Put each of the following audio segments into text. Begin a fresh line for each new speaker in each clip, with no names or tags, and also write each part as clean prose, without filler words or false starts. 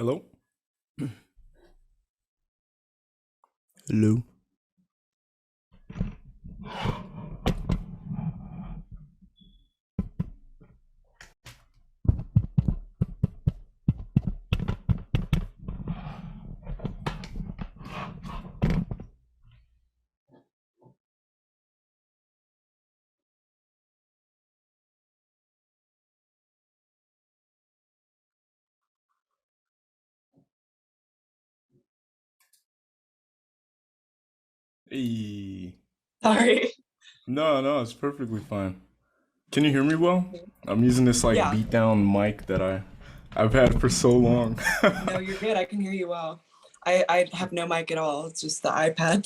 Hello? Hello? Hey.
Sorry.
No, no, it's perfectly fine. Can you hear me well? I'm using this like
Yeah.
beat down mic that I've had for so long.
No, you're good. I can hear you well. I have no mic at all. It's just the iPad.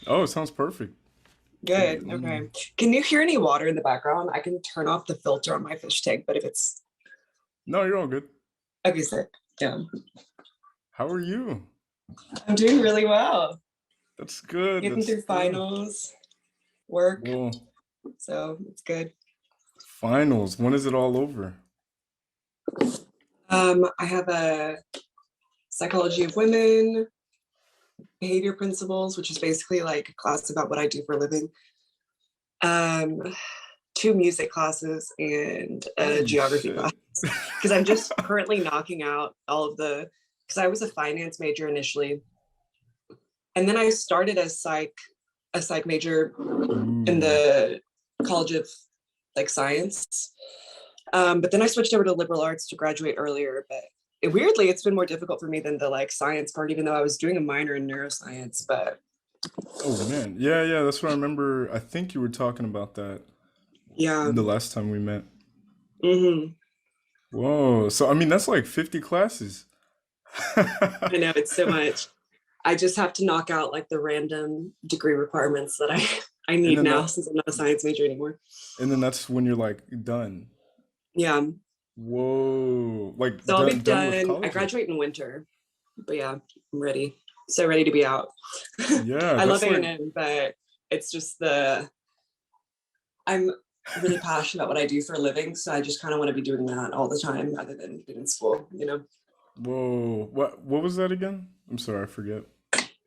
Oh, it sounds perfect. Okay,
Good. Okay. Can you hear any water in the background? I can turn off the filter on my fish tank, but if it's
no, you're all good.
okay, sick. Yeah.
How are you?
I'm doing really well.
That's good.
Getting
That's
through
good.
finals, work,
Well,
so it's good.
finals. When is it all over?
I have a psychology of women, behavior principles, which is basically like a class about what I do for a living. Um, two music classes and a
Holy
geography
shit.
class because I'm just currently knocking out all of the because I was a finance major initially, and then I started as a psych major in
Ooh.
the College of like Science, but then I switched over to liberal arts to graduate earlier. But weirdly, it's been more difficult for me than the like science part, even though I was doing a minor in neuroscience. But
Oh man. Yeah, yeah, that's what I remember. I think you were talking about that
yeah,
the last time we met.
hmm
Whoa. So I mean that's like 50 classes.
I know it's so much. I just have to knock out like the random degree requirements that I
And
need
then
now
that
since I'm not a science major anymore.
and then that's when you're like done.
Yeah.
Whoa. Like
So I'll be
done with
done. I
college yet?
graduate in winter, but yeah, I'm ready. So ready to be out.
Yeah,
I love
that's like
A&M, but it's just I'm really passionate about what I do for a living. So I just kind of want to be doing that all the time rather than being in school.
whoa. What was that again? I'm sorry, I forget.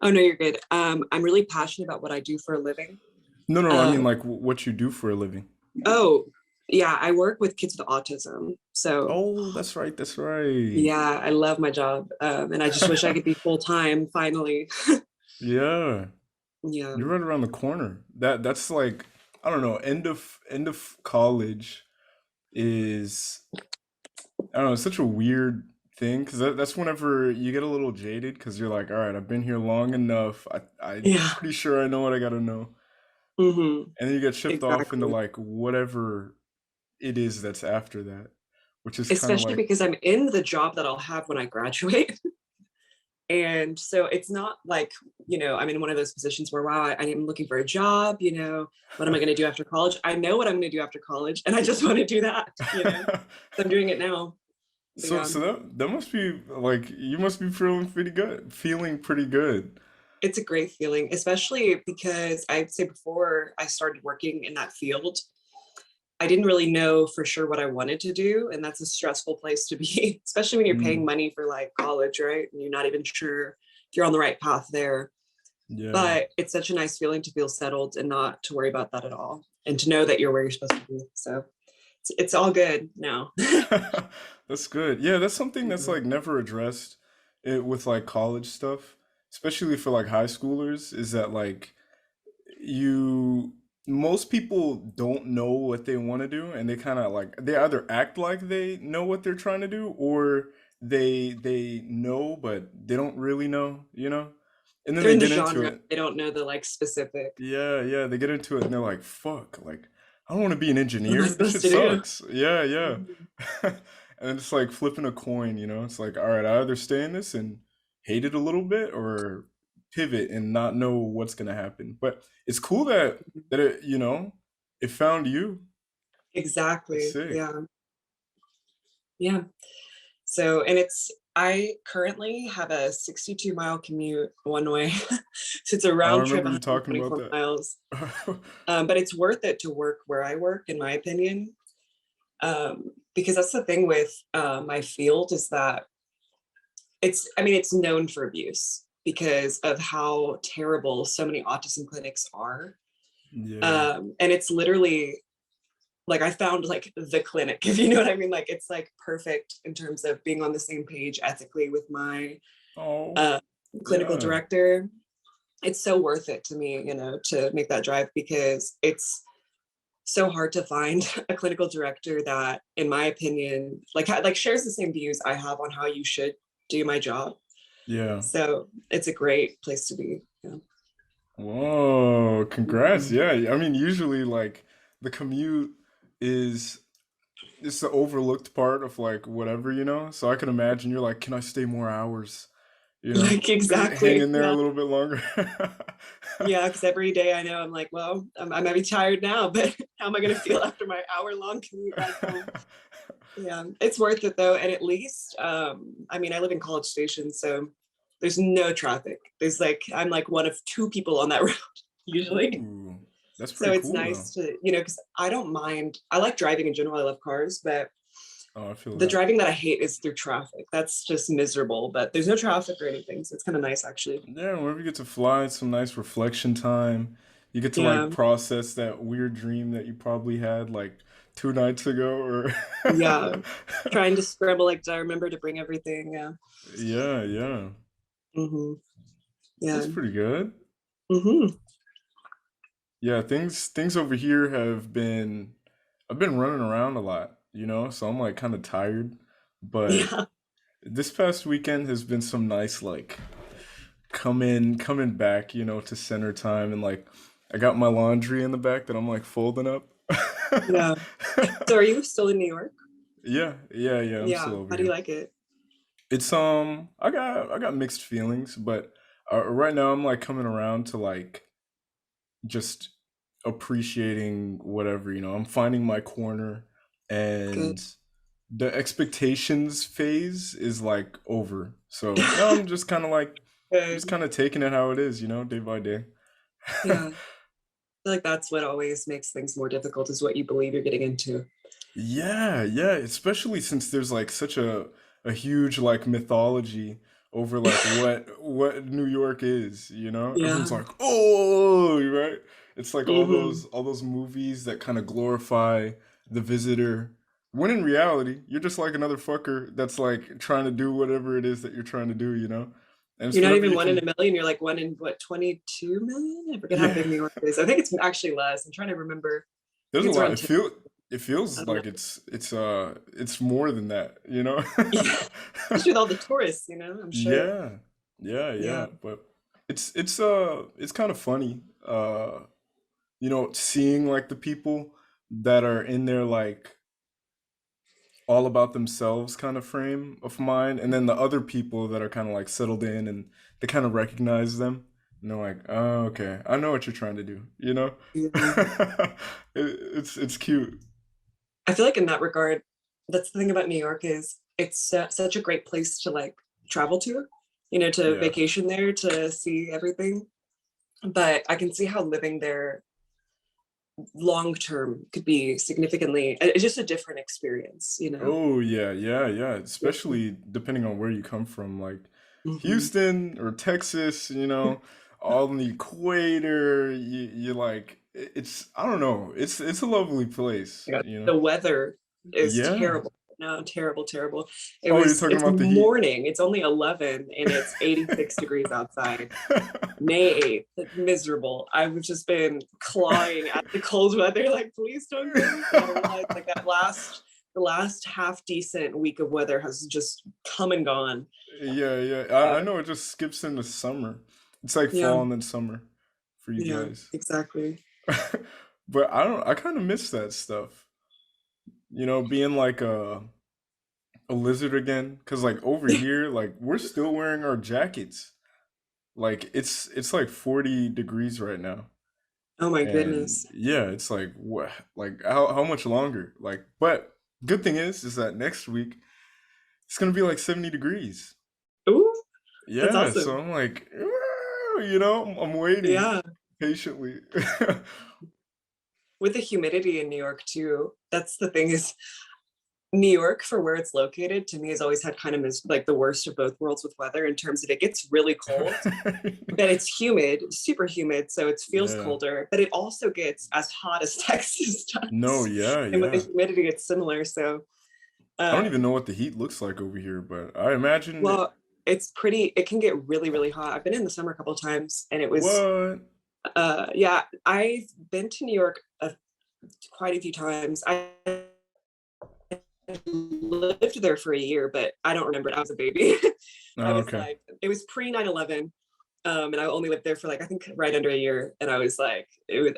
Oh, no, you're good. I'm really passionate about what I do for a living.
No, no, I mean
Um,
like what you do for a living.
oh, yeah, I work with kids with autism. So
Oh, that's right, that's right.
yeah, I love my job. And I just wish I could be full time finally.
Yeah.
Yeah.
You're right around the corner. That's like I don't know, end of college is I don't know, it's such a weird thing because that's whenever you get a little jaded because you're like, all right, I've been here long enough. I'm
Yeah.
pretty sure I know what I gotta know. And then you get shipped off into
Exactly.
like whatever it is that's after that, which is kind of
Especially
like,
because I'm in the job that I'll have when I graduate. And so it's not like, I'm in one of those positions where, wow, I am looking for a job, what am I going to do after college? I know what I'm going to do after college, and I just want to do that. So I'm doing it now. But
so
yeah,
so that must be like you must be feeling pretty good.
it's a great feeling, especially because I'd say before I started working in that field, I didn't really know for sure what I wanted to do. And that's a stressful place to be, especially when you're paying
Mm,
money for like college, right? And you're not even sure if you're on the right path there.
yeah.
But it's such a nice feeling to feel settled and not to worry about that at all. And to know that you're where you're supposed to be. So it's all good now.
That's good. Yeah, that's something that's
Yeah.
like never addressed with like college stuff, especially for like high schoolers, is that like you most people don't know what they want to do and they kind of like they either act like they know what they're trying to do or they know but they don't really know, you know? And then
They're
they
in the
get into
genre.
it.
They don't know the like specific.
Yeah, yeah, they get into it and they're like, "Fuck, like I don't want to be an
What am I
engineer. This
supposed
shit
to do?
sucks." Yeah, yeah.
Mhm.
And it's like flipping a coin, you know? It's like, "All right, I either stay in this and hate it a little bit or pivot and not know what's going to happen." But it's cool that it, it found you. That's
Exactly.
sick.
Yeah. Yeah. So, and I currently have a 62-mile commute one way. So it's a
Oh, I
round trip,
remember you talking about
124
that.
miles. But it's worth it to work where I work, in my opinion. Because that's the thing with my field is that I mean, it's known for abuse because of how terrible so many autism clinics are.
Yeah.
And it's literally like I found like the clinic, if you know what I mean. Like it's like perfect in terms of being on the same page ethically with my
Oh,
uh, clinical
yeah.
director. It's so worth it to me, to make that drive because it's so hard to find a clinical director that, in my opinion, like shares the same views I have on how you should do my job.
Yeah.
So it's a great place to be. Yeah.
Whoa, congrats.
Mhm.
Yeah. I mean, usually like the commute is it's the overlooked part of like whatever, you know? So I can imagine you're like, can I stay more hours? You know?
Like
Hang
exactly.
in there a
Yeah.
little bit longer.
Yeah. Because every day I know I'm like, well, I might be tired now, but how am I going to feel after my hour-long commute back home? Yeah, it's worth it though. And at least, I mean, I live in College Station, so there's no traffic. I'm like one of two people on that route usually.
Ooh, that's
So
pretty
it's
cool though.
nice to, because I don't mind. I like driving in general. I love cars, but
Oh, I feel
the
that.
driving that I hate is through traffic. That's just miserable, but there's no traffic or anything. So it's kind of nice actually.
Yeah, whenever you get to fly, it's some nice reflection time. You get to like
Yeah.
process that weird dream that you probably had like 2 nights ago or
Yeah. Trying to scramble, like, do I remember to bring everything? Yeah.
Yeah, yeah.
Hmm. Yeah.
That's pretty good.
Hmm.
Yeah, things over here have been I've been running around a lot, you know, so I'm like kind of tired. But
Yeah.
this past weekend has been some nice like coming back, you know, to center time and like I got my laundry in the back that I'm like folding up.
Yeah. So are you still in New York?
Yeah, I'm still
Yeah.
over
How do you
here.
like it?
It's I got mixed feelings, but right now I'm like coming around to like just appreciating whatever, you know. I'm finding my corner
Good.
and the expectations phase is like over. So now I'm just kind of like I'm just
Good.
kind of taking it how it is, you know, day by day.
Yeah. I feel like that's what always makes things more difficult is what you believe you're getting into.
Yeah, especially since there's like such a huge like mythology over like what New York is, you know? Everyone's
Yeah.
like, "Oh," right? It's like all
Hmm.
those all those movies that kind of glorify the visitor. When in reality, you're just like another fucker that's like trying to do whatever it is that you're trying to do, you know? And it's
You're not
whenever
even
you
one in
can
a million. You're like one in what, 22 million? I forget how
yeah.
big New York is. I think it's actually less. I'm trying to remember. I
There's
think
a
it's
lot.
around
It
10. I
feels
don't know.
like it's more than that, you know?
Yeah. Especially with all the tourists, I'm sure.
Yeah. Yeah.
Yeah.
But it's kind of funny. You know, seeing like the people that are in their like all about themselves kind of frame of mind, and then the other people that are kind of like settled in and they kind of recognize them. And they're like, oh, okay, I know what you're trying to do, you know?
Yeah.
It's cute.
I feel like in that regard, that's the thing about New York is it's such a great place to like travel to, to
Yeah.
vacation there to see everything. But I can see how living there long term could be significantly, it's just a different experience.
Oh yeah. Especially depending on where you come from, like
Hmm.
Houston or Texas, you know, all in the equator. You like it's I don't know. It's a lovely place,
Yeah.
you know.
The weather is
Yeah.
terrible. No, terrible, terrible.
Oh, you're talking
It's
about the heat.
morning. It's only 11 and it's 86 degrees outside. May 8th, miserable. I've just been clawing at the cold weather, like, please don't go. But I realized like the last half decent week of weather has just come and gone.
Yeah. I
Uh,
know it just skips into summer. It's like
yeah,
fall and then summer for you
yeah,
guys.
exactly.
But I kind of miss that stuff. You know, being like a lizard again because like over here like we're still wearing our jackets like it's like 40 degrees right now
Oh my
and
goodness.
yeah it's like what like how much longer like but good thing is that next week it's gonna be like 70 degrees
Ooh, that's
yeah so
awesome.
I'm like you know I'm waiting
Yeah.
patiently
With the humidity in New York too, that's the thing is New York, for where it's located, to me has always had kind of like the worst of both worlds with weather in terms of it gets really cold, but it's humid, super humid, so it feels
Yeah.
colder, but it also gets as hot as Texas
No,
does.
yeah,
And with the
yeah.
humidity, it's similar. So,
I don't even
um,
know what the heat looks like over here, but I imagine it.
well, it's pretty, it can get really, really hot. I've been in the summer a couple of times and it was,
What?
yeah, I've been to New York quite a few times. I lived there for a year, but I don't remember it. I was a baby. I
Oh,
was
okay.
like, it was pre 9/11. And I only lived there for like, I think right under a year. And I was like, it was,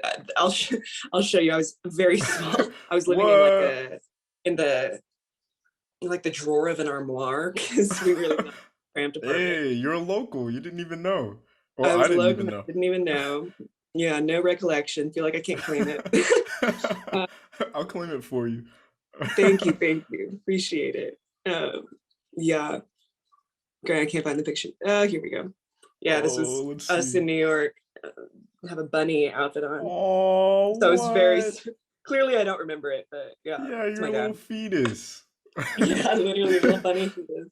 I'll show you. I was very small. I was living in like
What?
in the, like the drawer of an armoire because we were living in a cramped apartment.
Hey, you're a local. You didn't even know. Well,
I
I
was a
didn't
local,
even know.
didn't even know. Yeah, no recollection. Feel like I can't claim it. uh,
I'll claim it for you.
thank you. Appreciate it. Yeah, great. I can't find the picture. Here we go. Yeah, this
Oh,
was
let's
us
see.
in New York. Have a bunny outfit on.
Oh,
So it's very
what?
clearly I don't remember it, but yeah,
Yeah,
it's
you're
my
a little
dad.
fetus.
Yeah, literally a little bunny he is.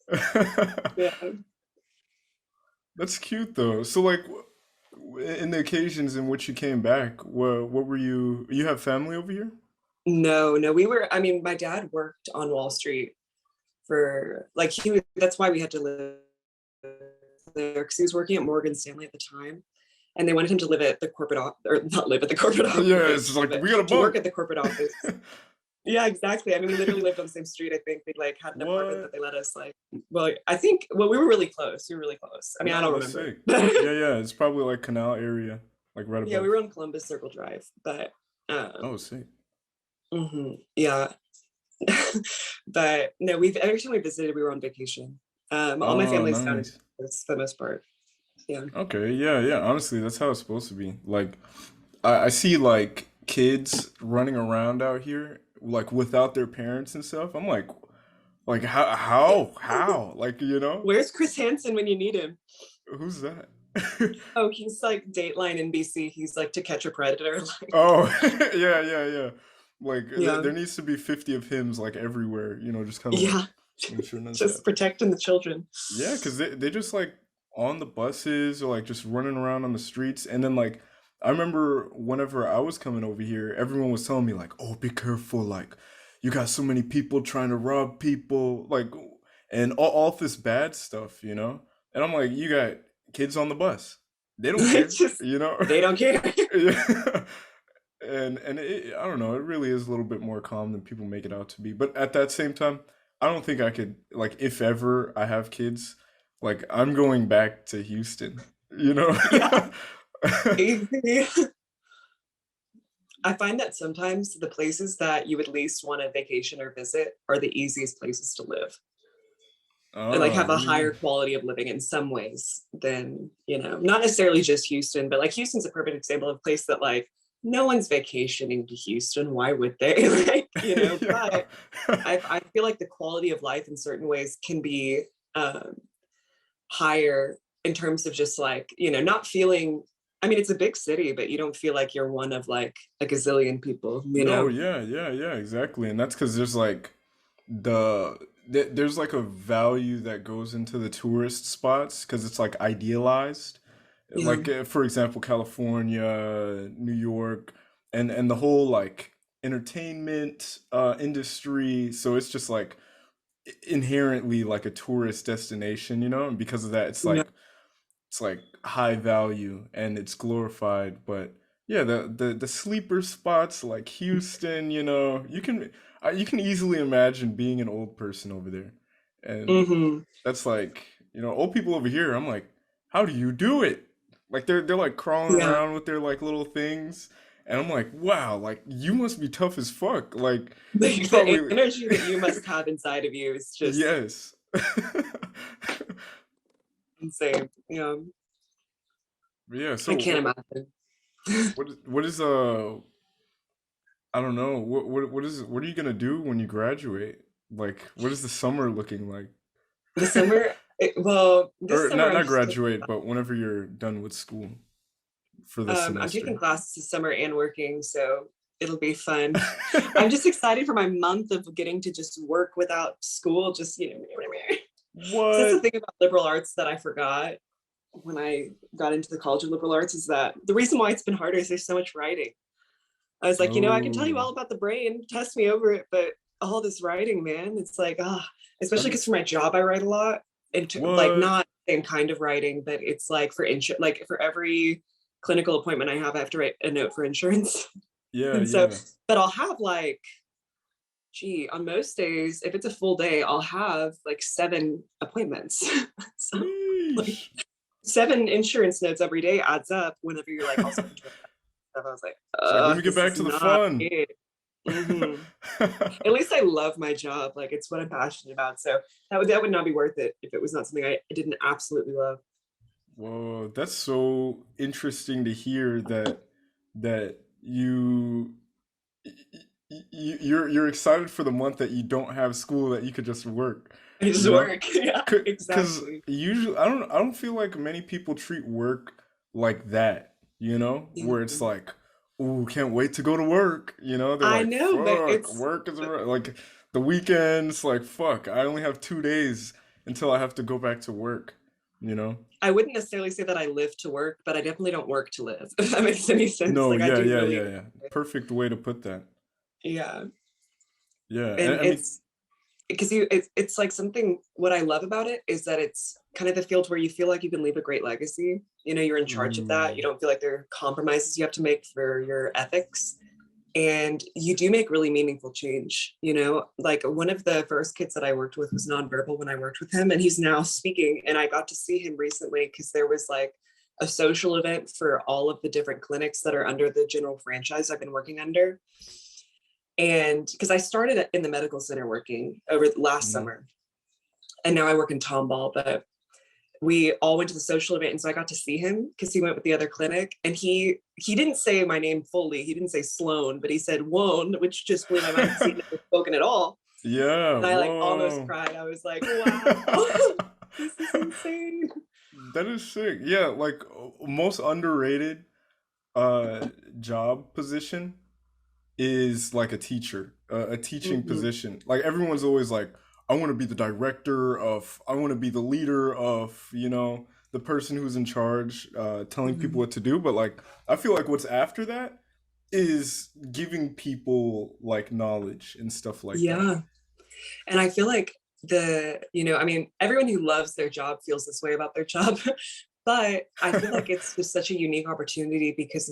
Yeah.
That's cute though. So like in the occasions in which you came back, what were you have family over here?
No, no, we were, I mean, my dad worked on Wall Street for like that's why we had to live there because he was working at Morgan Stanley at the time. And they wanted him to live at the corporate office, or not live at the corporate
Yeah, it's
office,
like
but
we got a
to work
bunk.
at the corporate office. Yeah, exactly. I mean, we literally lived on the same street. I think they like had an apartment that
What?
they let us like. Well, I think well we were really close. We were really close. I mean, I
No,
don't
that's
remember.
sick. Yeah, yeah, it's probably like Canal area, like right
Yeah, we
above.
were on Columbus Circle Drive, but
Oh, sick.
yeah. But no, we've every time we visited, we were on vacation. All my
Oh,
family's down in
nice.
Texas for the most part. Yeah.
Okay, yeah, yeah. Honestly, that's how it's supposed to be. Like, I see like kids running around out here, like without their parents and stuff. I'm like how? Like,
Where's Chris Hansen when you need him?
who's that?
Oh, he's like Dateline NBC. He's like To Catch a Predator. Like,
Oh, yeah, yeah, yeah. Like
yeah,
there needs to be 50 of hims like everywhere, just kind of like
yeah,
make sure none's
just
happening.
protecting the children.
Yeah, because they just like on the buses or like just running around on the streets. And then like I remember whenever I was coming over here, everyone was telling me like, "Oh, be careful! Like you got so many people trying to rob people, like and all this bad stuff." And I'm like, you got kids on the bus, they don't
It's
care,
just
you know.
they don't care.
Yeah. And I don't know, it really is a little bit more calm than people make it out to be. But at that same time, I don't think I could like if ever I have kids, like I'm going back to Houston, you know?
Yeah, easy. I find that sometimes the places that you would least want to vacation or visit are the easiest places to live and like
Oh,
have
what
a
do you mean?
higher quality of living in some ways than, not necessarily just Houston, but like Houston's a perfect example of a place that like no one's vacationing to Houston. Why would they? Like,
Yeah.
but I feel like the quality of life in certain ways can be um, higher in terms of just like, not feeling, I mean, it's a big city, but you don't feel like you're one of like a gazillion people.
No, yeah, yeah, yeah, exactly. And that's because there's like there's like a value that goes into the tourist spots because it's like idealized.
Yeah.
Like for example, California, New York, and the whole like entertainment industry. So it's just like inherently like a tourist destination. And because of that,
Yeah.
it's like high value and it's glorified. But yeah, the sleeper spots like Houston, you can easily imagine being an old person over there, and
Hmm.
that's like old people over here. I'm like, how do you do it? Like they're like crawling
Yeah.
around with their like little things, and I'm like, wow, like you must be tough as fuck. Like you
The
probably
energy that you must have inside of you is just
yes.
insane. Yeah.
But yeah,
I
so
can't
what
imagine.
what is I don't know. What are you gonna do when you graduate? Like, what is the summer looking like?
The summer, well, this
Or
summer
not graduate, but whenever you're done with school for this
I'm taking
semester.
classes this summer and working. So It'll be fun. I'm just excited for my month of getting to just work without school. Just, you know, because that's the
What?
thing about liberal arts that I forgot when I got into the College of Liberal Arts is that the reason why it's been harder is there's so much writing. I was like, I can tell you
Oh,
all about the brain, test me over it, but all this writing, man, it's like, especially
I'm
because for my job, I write a lot and like
what?
not the same kind of writing, but it's like for insurance, like for every clinical appointment I have to write a note for insurance.
Yeah,
And so,
yeah.
but I'll have like, gee, on most days, if it's a full day, I'll have like 7 appointments. So like
Sheesh.
7 insurance notes every day adds up whenever you're like also controlling stuff. I was like,
It's like, let me get
this
back
is
to the
not
fun.
it. Hmm. At least I love my job. Like it's what I'm passionate about. So that would not be worth it if it was not something I didn't absolutely love.
Whoa, that's so interesting to hear that you're excited for the month that you don't have school, that you could just work,
I just
you know?
work. Yeah,
Because
exactly.
usually I don't feel like many people treat work like that,
Yeah.
where it's like, ooh, can't wait to go to work, they're
I
like,
know, but
fuck, work is like the weekends, like fuck, I only have 2 days until I have to go back to work, you know?
I wouldn't necessarily say that I live to work, but I definitely don't work to live. If that makes any sense.
No,
Like I
yeah,
do
yeah,
really,
yeah, yeah. Perfect way to put that.
yeah.
Yeah, and
And
I mean,
it's because it's like something what I love about it is that it's kind of the field where you feel like you can leave a great legacy. You're in charge of that.
ooh,
You don't feel like there are compromises you have to make for your ethics. And you do make really meaningful change. Like one of the first kids that I worked with was nonverbal when I worked with him, and he's now speaking. And I got to see him recently because there was like a social event for all of the different clinics that are under the general franchise I've been working under. And because I started in the medical center working over last
mhm.
summer, and now I work in Tomball, but we all went to the social event, and so I got to see him because he went with the other clinic, and he didn't say my name fully. He didn't say Sloane, but he said Wone, which just blew my mind because he'd never spoken at all.
Yeah,
And I like almost
whoa.
cried. I was like, wow, this is insane.
That is sick. Yeah, like most underrated uh job position is like a teacher, a teaching
Hmm.
position. Like everyone's always like, I want to be the leader of, the person who's in charge, telling people
Hmm.
what to do. But like, I feel like what's after that is giving people like knowledge and stuff like that.
Yeah. And I feel like I mean, everyone who loves their job feels this way about their job. But I feel like it's just such a unique opportunity because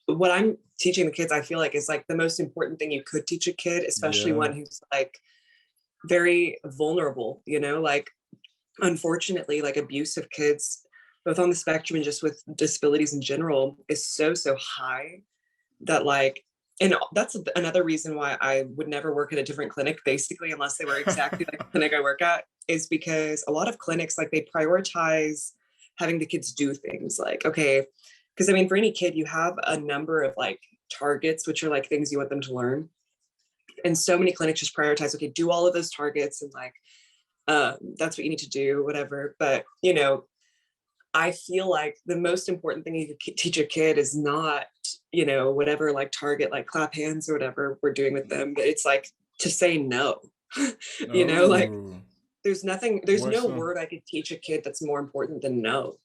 what I'm teaching the kids, I feel like is like the most important thing you could teach a kid, especially
Yeah.
one who's like very vulnerable, like unfortunately, like abusive kids, both on the spectrum and just with disabilities in general, is so high that like and that's another reason why I would never work at a different clinic basically unless they were exactly like the clinic I work at is because a lot of clinics like they prioritize having the kids do things like okay because I mean for any kid you have a number of like targets which are like things you want them to learn and so many clinics just prioritize okay do all of those targets and like that's what you need to do whatever but I feel like the most important thing you could teach a kid is not, whatever like target, like clap hands or whatever we're doing with them, but it's like to say no. Like
Oh,
there's
why
no
so?
word I could teach a kid that's more important than no.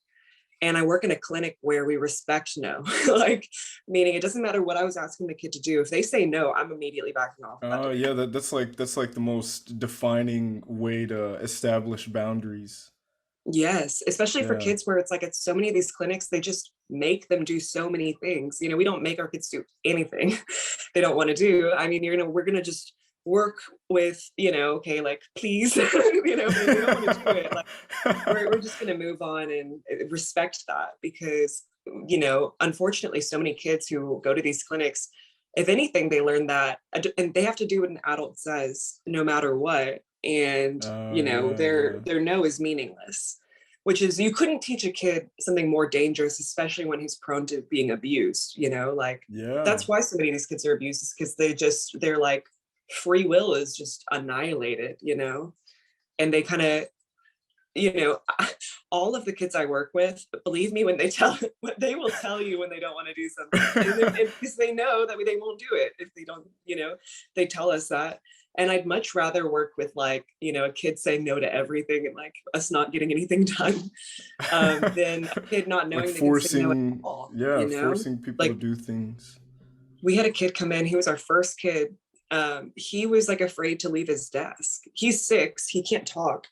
And I work in a clinic where we respect no, like meaning it doesn't matter what I was asking the kid to do. If they say no, I'm immediately backing off of that
Oh yeah,
demand.
that's like the most defining way to establish boundaries.
Yes, especially for
Yeah.
kids where it's like at so many of these clinics, they just make them do so many things. We don't make our kids do anything they don't want to do. I mean, we're gonna just work with, okay, like please, but if they don't want to do it, like we're just gonna move on and respect that because, unfortunately, so many kids who go to these clinics, if anything, they learn that and they have to do what an adult says no matter what and
Oh yeah, yeah.
their no is meaningless which is you couldn't teach a kid something more dangerous especially when he's prone to being abused like
Yeah.
that's why so many of these kids are abused is because they're like free will is just annihilated and they kind of you know all of the kids I work with, believe me when they tell they will tell you when they don't want to do something, and because they know that they won't do it if they don't, they tell us that. And I'd much rather work with like, a kid saying no to everything and like us not getting anything done, than a kid not
Like
knowing they can say no at
forcing,
all,
yeah, forcing people to
Like
do things.
we had a kid come in, he was our first kid. He was like afraid to leave his desk. He's 6, he can't talk.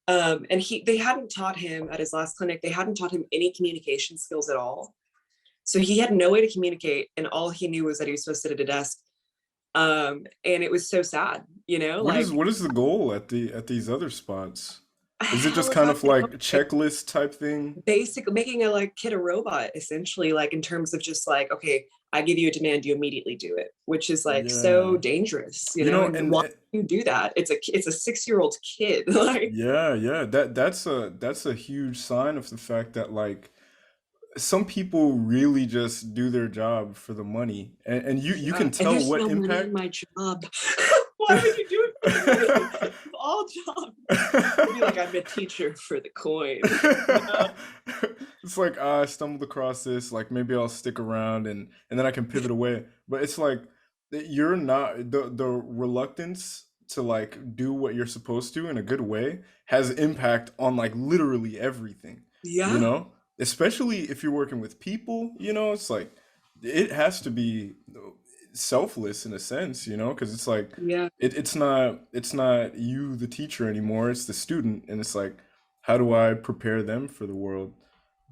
And they hadn't taught him at his last clinic, they hadn't taught him any communication skills at all. So he had no way to communicate, and all he knew was that he was supposed to sit at a desk. And it was so sad, like
What is the goal at these other spots? Is it
hell
just
if
kind
I
of
know.
like checklist type thing?
Basically making a like kid a robot, essentially, like in terms of just like, okay, I give you a demand, you immediately do it, which is like so
Yeah.
dangerous,
You know,
and why do you do that? It's a 6-year-old kid. Like,
yeah, yeah. That's a huge sign of the fact that like some people really just do their job for the money, and you
yeah,
can
and
tell
there's
what
no money in
impact.
my job. Why would you do it for the money of all jobs? It'd be like, I'm a teacher for the coin. No.
It's like, ah, I stumbled across this, like maybe I'll stick around and then I can pivot away. But it's like you're not the reluctance to like do what you're supposed to in a good way has impact on like literally everything, you
Yeah,
know? Especially if you're working with people, it's like it has to be selfless in a sense, because it's like
yeah,
it's not you the teacher anymore, it's the student, and it's like how do I prepare them for the world?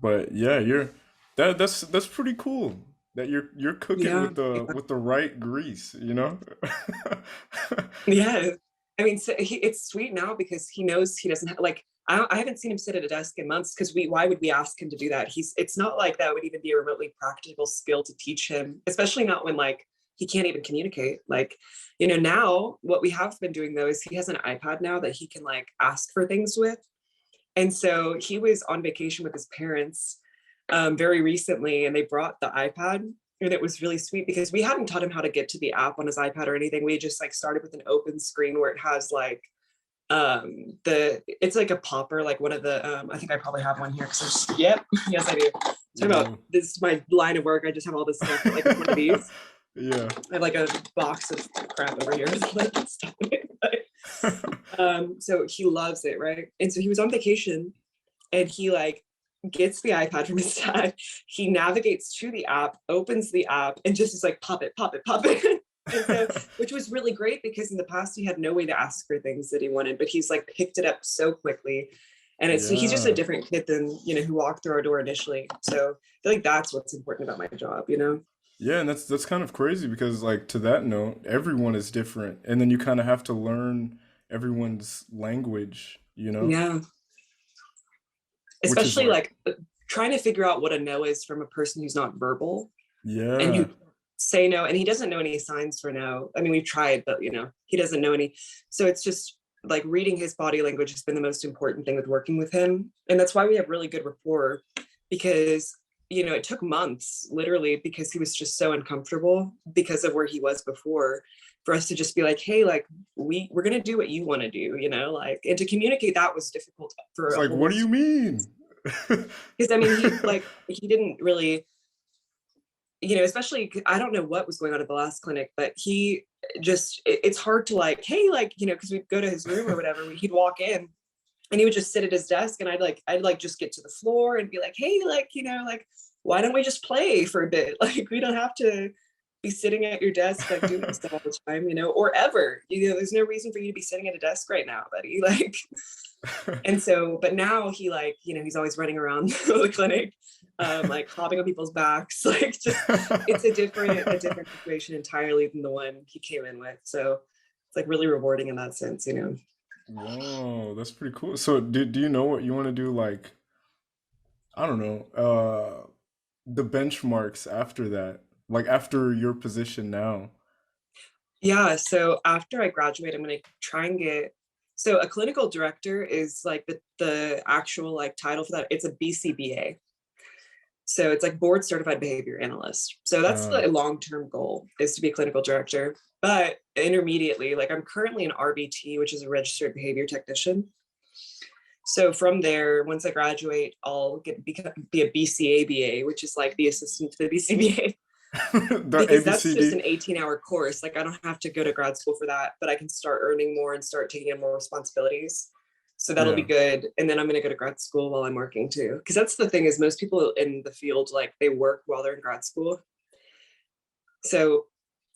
But yeah, that's pretty cool that you're cooking
yeah.
with the right grease.
Yeah. I mean, so it's sweet now because he knows he doesn't have, like, I haven't seen him sit at a desk in months because why would we ask him to do that? It's not like that would even be a remotely practical skill to teach him, especially not when like he can't even communicate. Like, now what we have been doing though is he has an iPad now that he can like ask for things with. And so he was on vacation with his parents very recently, and they brought the iPad. And it was really sweet because we hadn't taught him how to get to the app on his iPad or anything. We just like started with an open screen where it has like it's like a popper, like one of the I think I probably have one here because yep, yes I do. Talk about
Whoa.
this is my line of work. I just have all this stuff like one of these.
Yeah.
I have like a box of crap over here. Like stuff in it. So he loves it, right? And so he was on vacation and he like gets the iPad from his dad. He navigates to the app, opens the app, and just is like, pop it, pop it, pop it. And so, which was really great because in the past he had no way to ask for things that he wanted, but he's like picked it up so quickly. And he's just a
Yeah.
different kid than, who walked through our door initially. So I feel like that's what's important about my job.
Yeah, and that's kind of crazy because like to that note, everyone is different, and then you kind of have to learn everyone's language,
Yeah.
which is
Especially
like,
like trying to figure out what a no is from a person who's not verbal and who
yeah,
say no, and he doesn't know any signs for no. I mean, we've tried, but he doesn't know any. So it's just like reading his body language has been the most important thing with working with him, and that's why we have really good rapport because it took months literally because he was just so uncomfortable because of where he was before for us to just be like, hey, like we're gonna do what you want to do, like, and to communicate that was difficult for
it's
a
like, what
whole,
do you mean?
because I mean he didn't really, especially I don't know what was going on at the last clinic, but he just it's hard to like, hey, like, because we'd go to his room or whatever, he'd walk in and he would just sit at his desk and I'd just get to the floor and be like, hey, like, like, why don't we just play for a bit? Like, we don't have to be sitting at your desk like doing stuff all the time, or ever. There's no reason for you to be sitting at a desk right now, buddy. Like, and so, but now he like, he's always running around the clinic, like hopping on people's backs, like just it's a different situation entirely than the one he came in with. So it's like really rewarding in that sense.
Whoa, that's pretty cool. So do you know what you want to do? Like, I don't know, the benchmarks after that, like after your position now.
Yeah. So after I graduate, I'm gonna try and get so a clinical director is like the actual like title for that. It's a BCBA. So it's like board certified behavior analyst. So that's
Uh,
the long-term goal, is to be a clinical director. But intermediately, like I'm currently an RBT, which is a registered behavior technician. So from there, once I graduate, I'll be a BCABA, which is like the assistant to the BCBA,
The
because that's just
ABCD.
an 18-hour course. Like I don't have to go to grad school for that, but I can start earning more and start taking on more responsibilities. So that'll be
Yeah.
good. And then I'm going to go to grad school while I'm working too. Because that's the thing is most people in the field, like they work while they're in grad school. So,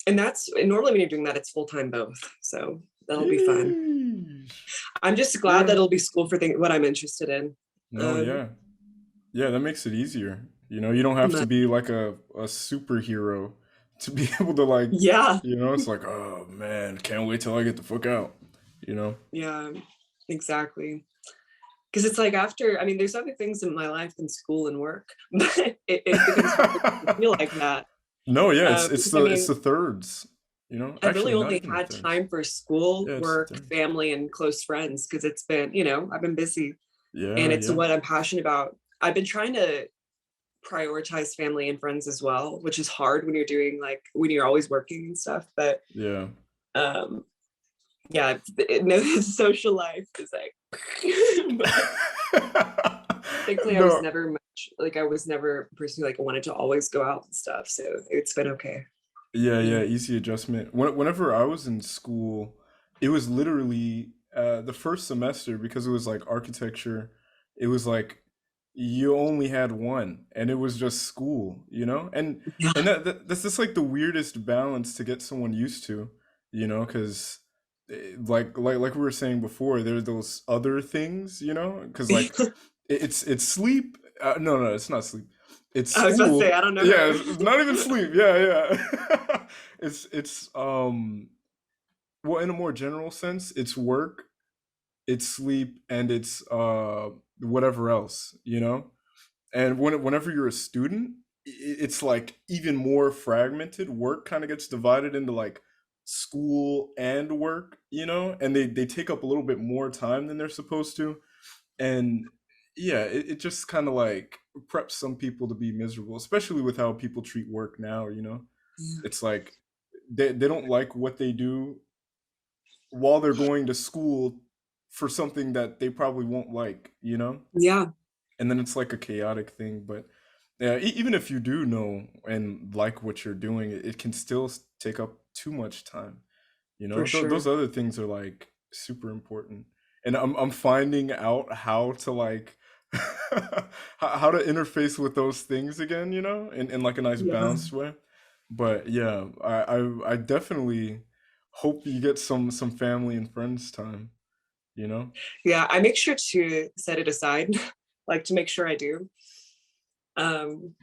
and normally when you're doing that, it's full-time both. So that'll be fun.
Yeesh.
I'm just glad that
Yeah.
it'll be school for what I'm interested in.
No,
Um,
yeah. Yeah, that makes it easier. You know, you don't have to
but
be like a superhero to be able to like,
yeah,
it's like, oh man, can't wait till I get the fuck out. You know?
yeah, exactly. Because it's like after, I mean, there's other things in my life than school and work, but it becomes hard to feel like that.
No, yeah, it's
Because I
the
mean,
thirds.
I've really
Actually, not
only
even the
had
thirds.
time for school,
Yeah, it's the
work,
thirds.
family, and close friends because it's been, I've been busy and
Yeah,
it's
yeah,
what I'm passionate about. I've been trying to prioritize family and friends as well, which is hard when you're doing like when you're always working and stuff. But
yeah.
um, yeah, no social life is like, but thankfully I was
No,
never much like I was never a person who like wanted to always go out and stuff. So it's been okay.
yeah,
Yeah.
yeah, easy adjustment. Whenever I was in school, it was literally the first semester because it was like architecture. It was like you only had one, and it was just school, and
Yeah.
that's just like the weirdest balance to get someone used to, because like we were saying before, there's those other things, because like it's sleep. No, no, it's not sleep. It's
I was about to say,
school.
I don't know
Yeah,
her.
it's not even sleep. Yeah, yeah. It's well, in a more general sense, it's work, it's sleep, and it's whatever else, And whenever you're a student, it's like even more fragmented. Work kind of gets divided into like school and work, and they take up a little bit more time than they're supposed to. And yeah, it just kind of like preps some people to be miserable, especially with how people treat work now.
Yeah.
It's like they don't like what they do while they're going to school for something that they probably won't like.
Yeah,
And then it's like a chaotic thing. But yeah, even if you do know and like what you're doing, it can still take up too much time.
for
Those
sure.
other things are like super important, and I'm finding out how to like how to interface with those things again, in like a nice
Yeah.
balanced way. But yeah, I definitely hope you get some family and friends time, you know?
Yeah, I make sure to set it aside, like to make sure I do. Um,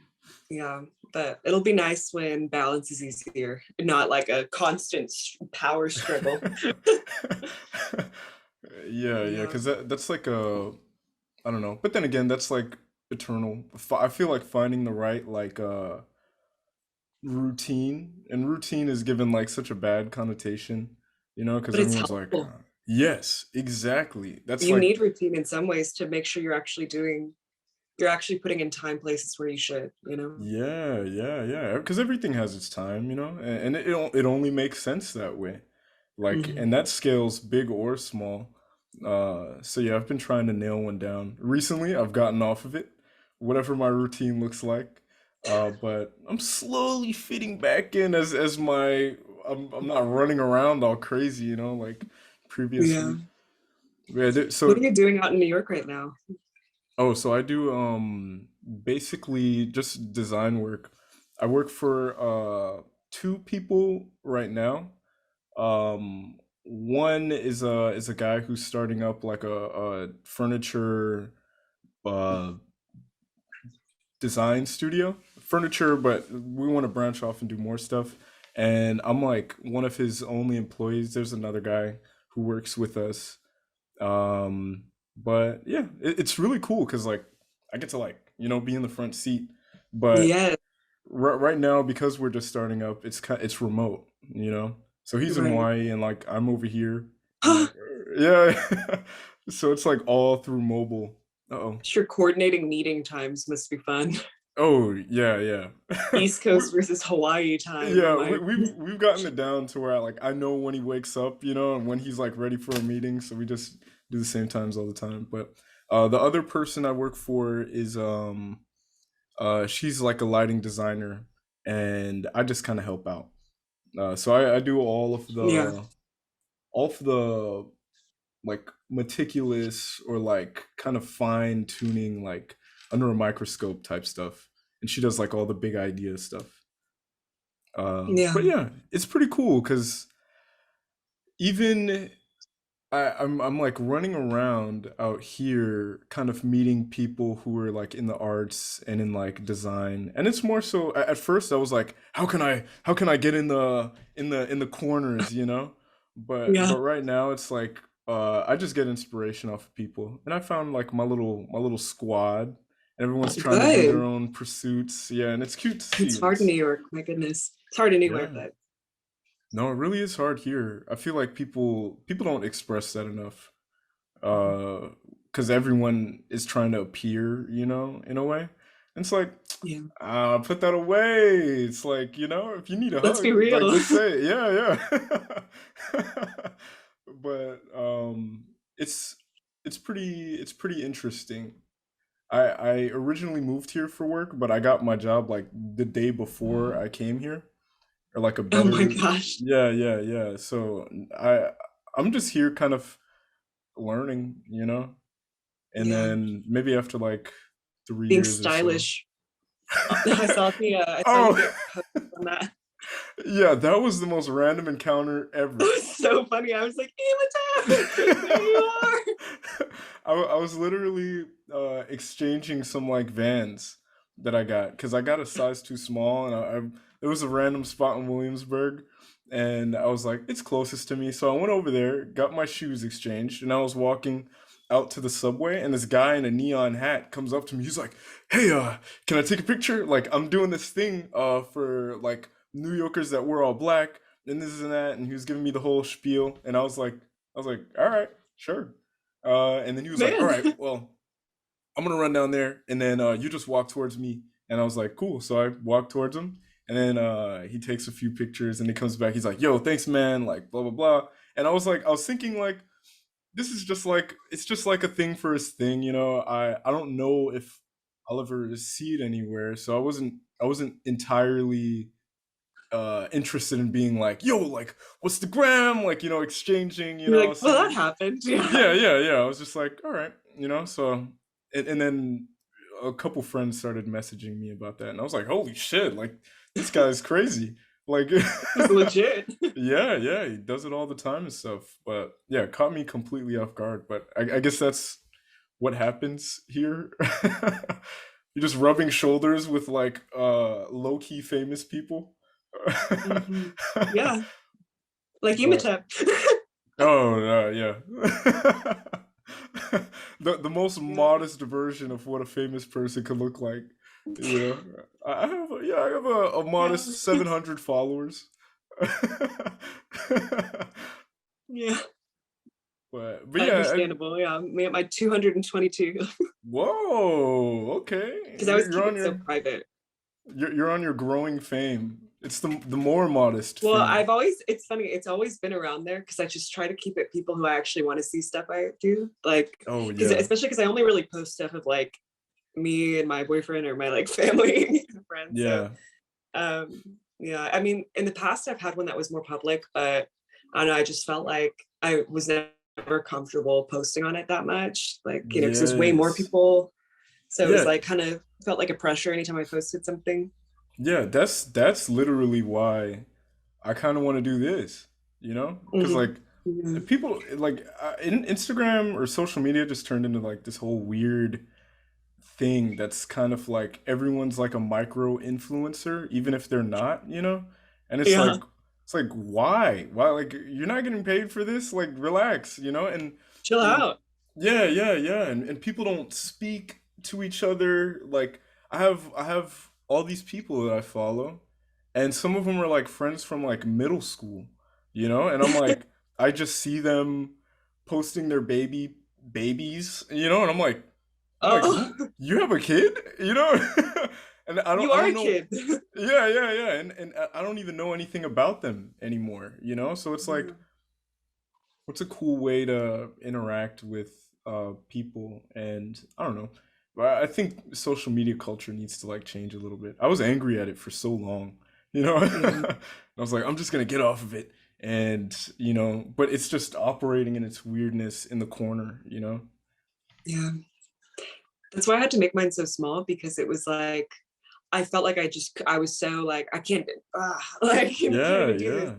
yeah, but it'll be nice when balance is easier, not like a constant power struggle.
Yeah, yeah,
Yeah,
because that's like a I don't know, but then again, that's like eternal. I feel like finding the right like routine, and routine is given like such a bad connotation, because
but it's
everyone's like,
helpful.
yes, exactly. That's
You
like,
need routine in some ways to make sure you're actually putting in time places where you should.
yeah, yeah, yeah, because everything has its time, and it only makes sense that way. Like,
Mhm.
and that scales big or small. So yeah, I've been trying to nail one down. Recently, I've gotten off of it, whatever my routine looks like. But I'm slowly fitting back in as my I'm not running around all crazy, like
Yeah.
previously. Yeah,
What are
so
you doing out in New York right now?
oh, so I do basically just design work. I work for two people right now. One is a guy who's starting up like a furniture uh design studio. Furniture, but we want to branch off and do more stuff. And I'm like one of his only employees. There's another guy who works with us. But yeah, it's really cool because like I get to like, be in the front seat. But
Yeah,
right now, because we're just starting up, it's remote, So he's in
right.
Hawaii and like I'm over here. I'm like, yeah. So it's like all through mobile. Uh-oh.
Sure, coordinating meeting times must be fun.
Oh, yeah, yeah.
East
we,
Coast versus Hawaii time. Oh
yeah,
my.
we've gotten it down to where like I know when he wakes up, and when he's like ready for a meeting, so we just do the same times all the time. But The other person I work for is she's like a lighting designer, and I just kind of help out. So I do
Yeah.
all of the like meticulous or like kind of fine tuning like under a microscope type stuff, and she does like all the big idea stuff.
Yeah.
But yeah, it's pretty cool because even I'm like running around out here, kind of meeting people who are like in the arts and in like design, and it's more so. At first, I was like, how can I get in the corners, you know? But
Yeah.
right now, it's like I just get inspiration off of people, and I found like my little squad. Everyone's trying to do their
Good.
own pursuits, yeah, and it's cute to see.
It's
And
hard in
it's
New York. My goodness. It's hard anywhere,
yeah,
but
no, it really is hard here. I feel like people don't express that enough
mhm.
because everyone is trying to appear, you know, in a way. And it's like,
Yeah.
put that away. It's like, you know, if you need a
Let's be
hug, like
real.
just say it. Yeah, yeah. But it's pretty interesting. I originally moved here for work, but I got my job like the day before I came here, or like a
Oh my
better.
gosh.
Yeah, yeah, yeah. So I I'm just here kind of learning, you know, and
Yeah.
then maybe after like three
Being
years or so.
stylish. I saw you
Oh,
get posted on that.
yeah, that was the most random encounter
That
ever.
was so funny. I was like, Eva, there you are.
I was literally exchanging some like Vans that I got because I got a size too small, and it was a random spot in Williamsburg, and I was like, it's closest to me, so I went over there, got my shoes exchanged, and I was walking out to the subway, and this guy in a neon hat comes up to me. He's like, "Hey, can I take a picture? Like, I'm doing this thing for like New Yorkers that we're all black, and this and that," and he was giving me the whole spiel, and I was like, all right, sure. And then he was like, all
Man.
right, well, I'm gonna run down there, and then you just walk towards me. And I was like, cool. So I walk towards him, and then he takes a few pictures, and he comes back. He's like, yo, thanks, man. Like, blah blah blah. And I was thinking like, this is just like, it's just like a thing for his thing, you know. I don't know if I'll ever see it anywhere, so I wasn't entirely interested in being like, yo, like, what's the gram? Like, you know, exchanging, you
You're
know,
like, well, that
sending.
happened. Yeah.
Yeah, yeah, yeah. I was just like, all right, you know. So, and then a couple friends started messaging me about that, and I was like, holy shit, like this guy's crazy. Like,
He's legit.
yeah, yeah, he does it all the time and stuff. But yeah, it caught me completely off guard. But I guess that's what happens here. You're just rubbing shoulders with like low key famous people.
Hmm. Yeah. Like
But
Ematep.
oh yeah. The most
Yeah.
modest version of what a famous person could look like. You know, I have I have a
Yeah.
modest 700 followers.
Yeah.
But yeah,
Understandable. Yeah. Me at my 222.
whoa, okay,
Because I always
you're
keep
on
it so
your
private.
you're on your growing fame. It's the more modest
Well,
fame.
it's funny, it's always been around there because I just try to keep it people who I actually want to see stuff I do. Like,
Oh
because
yeah,
especially because I only really post stuff of like me and my boyfriend or my like family and friends. So,
yeah,
um, yeah, I mean, in the past, I've had one that was more public, but I don't know, I just felt like I was never comfortable posting on it that much. Like, because there's way more
yes,
people. So it was
yeah.
like kind of felt like a pressure anytime I posted something.
Yeah, that's literally why I kind of want to do this, you know? Because
Hmm.
like
Yeah.
people like in Instagram or social media just turned into like this whole weird thing that's kind of like everyone's like a micro influencer, even if they're not, you know? And
Yeah.
it's like why? Why like you're not getting paid for this? Like relax, you know?
Chill
And
out.
yeah, yeah, yeah. And people don't speak to each other. Like I have all these people that I follow, and some of them are like friends from like middle school, you know? And I'm like, I just see them posting their babies, you know, and I'm like,
Oh,
who you have a kid? You know? And
you
I
are
don't
a
know.
kid.
Yeah, yeah, yeah. And I don't even know anything about them anymore, you know? So it's like
Yeah.
what's a cool way to interact with people, and I don't know. But I think social media culture needs to like change a little bit. I was angry at it for so long, you know.
Yeah.
I was like, I'm just gonna get off of it, and but it's just operating in its weirdness in the corner, you know.
Yeah. That's why I had to make mine so small because it was like I felt like I was so like I can't like I can't
Yeah,
even do this.
yeah,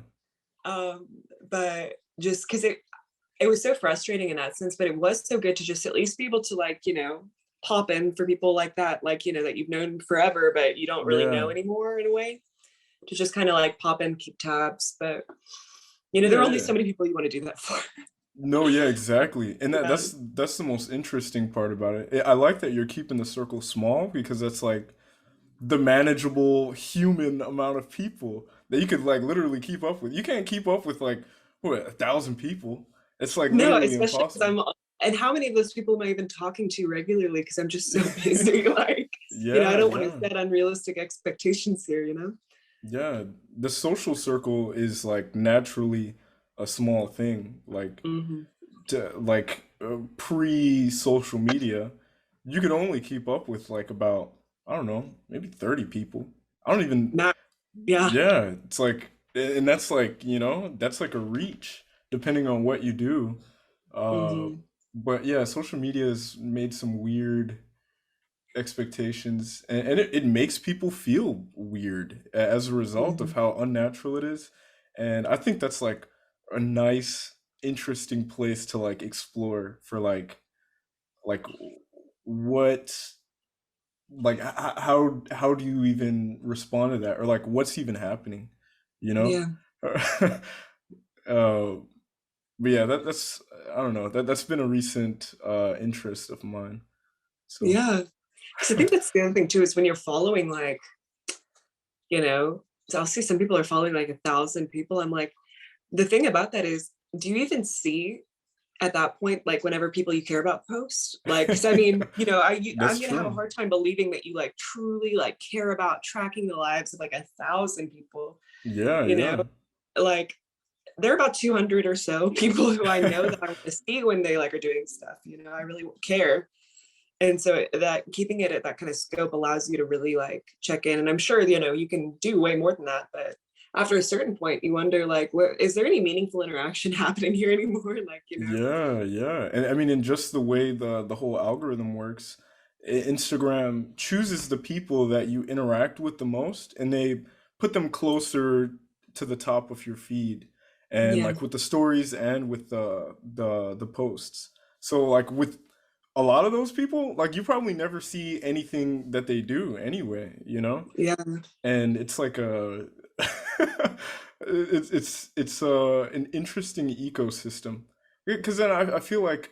Um, but just because it was so frustrating in that sense, but it was so good to just at least be able to like, pop in for people like that, like, that you've known forever, but you don't really
yeah,
know anymore in a way, to just kind of like pop in, keep tabs. But, there
yeah,
are only
yeah.
so many people you want to do that for.
No, yeah, exactly. And that,
Yeah.
that's the most interesting part about it. I like that you're keeping the circle small because that's like the manageable human amount of people that you could like literally keep up with. You can't keep up with like what 1,000 people. It's like
No,
literally
especially because
impossible.
and how many of those people am I even talking to regularly? Because I'm just so busy. Like, I
Yeah,
don't want to
yeah,
set unrealistic expectations here.
yeah. The social circle is like naturally a small thing. Like
Hmm.
pre-social media, you could only keep up with like about I don't know, maybe 30 people. I don't even
Not, yeah.
yeah, it's like and that's like, that's like a reach depending on what you do. Uh
Hmm.
but yeah, social media has made some weird expectations and it makes people feel weird as a result of
Hmm.
how unnatural it is. And I think that's like a nice, interesting place to like explore for like what how do you even respond to that or like what's even happening, you know?
Yeah.
uh but yeah, that's I don't know, that's been a recent interest of mine, so
Yeah. Because I think that's the other thing too, is when you're following like, so I'll see some people are following like 1,000 people. I'm like, the thing about that is, do you even see at that point, like whenever people you care about post? Like, because I mean,
that's
I'm gonna have a
true.
hard time believing that you like truly like care about tracking the lives of like 1,000 people.
Yeah,
You know,
yeah.
like there are about 200 or so people who I know that I want to see when they like are doing stuff. I really care. And so that keeping it at that kind of scope allows you to really like check in. And I'm sure, you can do way more than that, but after a certain point you wonder like, what is there any meaningful interaction happening here anymore? Like,
Yeah, yeah. And I mean, in just the way the whole algorithm works, Instagram chooses the people that you interact with the most, and they put them closer to the top of your feed, and
Yeah.
like with the stories and with the posts. So like with a lot of those people, like you probably never see anything that they do anyway, you know?
Yeah.
And it's like a it's an interesting ecosystem because then I feel like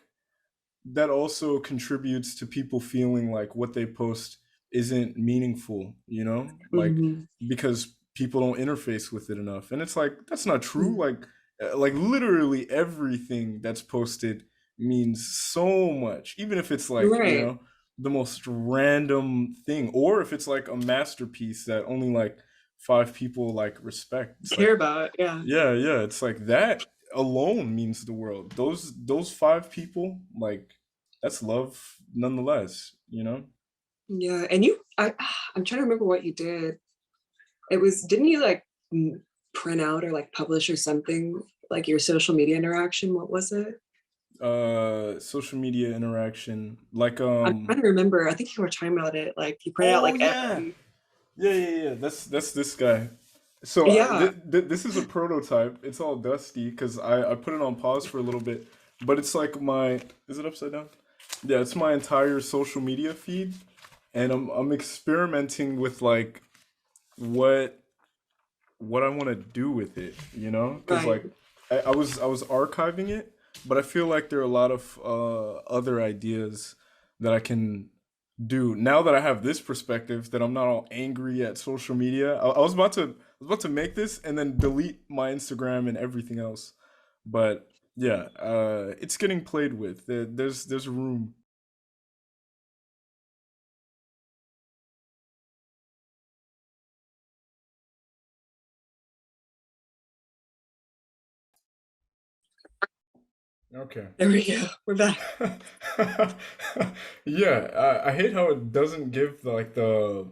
that also contributes to people feeling like what they post isn't meaningful, like
Hmm.
because people don't interface with it enough. And it's like that's not true.
Yeah.
Like literally everything that's posted means so much, even if it's like,
Right.
the most random thing or if it's like a masterpiece that only like five people like respect. It's like
Care about it. Yeah.
yeah, yeah, it's like that alone means the world. Those five people, like that's love nonetheless, you know?
Yeah. And I'm trying to remember what you did. It was, didn't you like print out or like publish or something, like your social media interaction? What was it?
Social media interaction. Like
I'm trying to remember. I think you were talking about it. Like you print out
oh
like
yeah.
every,
Yeah, yeah, yeah. That's this guy. So
yeah.
this is a prototype. It's all dusty because I put it on pause for a little bit, but it's like my is it upside down? Yeah, it's my entire social media feed, and I'm experimenting with like what what I want to do with it, because
Right.
like I was archiving it, but I feel like there are a lot of other ideas that I can do now that I have this perspective that I'm not all angry at social media. I was about to make this and then delete my Instagram and everything else, but yeah, it's getting played with. There's room. Okay.
There we go. We're back.
Yeah, I hate how it doesn't give like the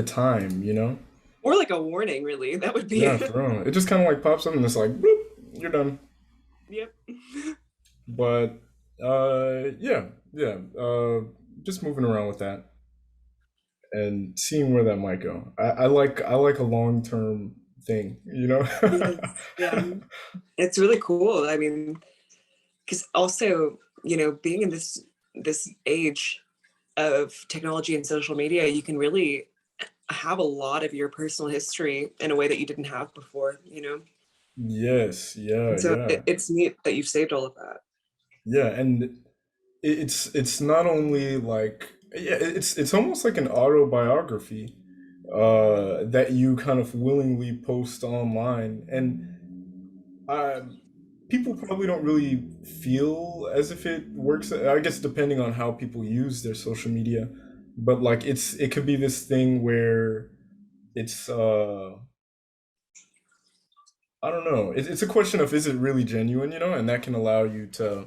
time, you know?
Or like a warning, really. That would be
Yeah, for real. It just kind of like pops up and it's like, bloop, you're done.
yep.
But yeah, yeah. Just moving around with that and seeing where that might go. I like a long term thing, you know?
Yes. Yeah. It's really cool. I mean, because also, being in this age of technology and social media, you can really have a lot of your personal history in a way that you didn't have before.
Yes, yeah,
And so
yeah.
it's neat that you've saved all of that.
Yeah, and it's not only like yeah, it's almost like an autobiography that you kind of willingly post online, and uh, people probably don't really feel as if it works. I guess depending on how people use their social media, but like it could be this thing where it's I don't know. It's a question of is it really genuine, you know, and that can allow you to,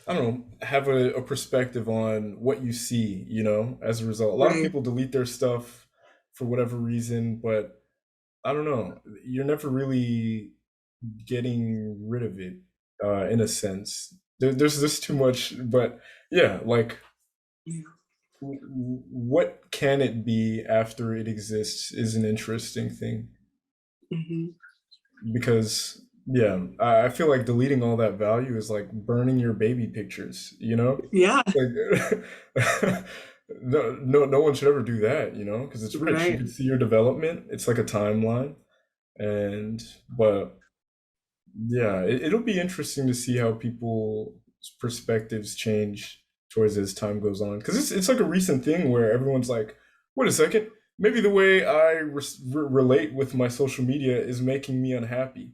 I don't know, have a perspective on what you see, you know, as a result. A lot of
Right.
people delete their stuff for whatever reason, but I don't know. You're never really getting rid of it, in a sense. There's just too much, but yeah, like what can it be after it exists is an interesting thing.
Hmm.
Because yeah, I feel like deleting all that value is like burning your baby pictures, you know?
Yeah.
Like no one should ever do that, you know, because it's rich. You
Right.
can see your development. It's like a timeline. And but yeah, it'll be interesting to see how people's perspectives change towards as time goes on. Because it's like a recent thing where everyone's like, wait a second, maybe the way I relate with my social media is making me unhappy.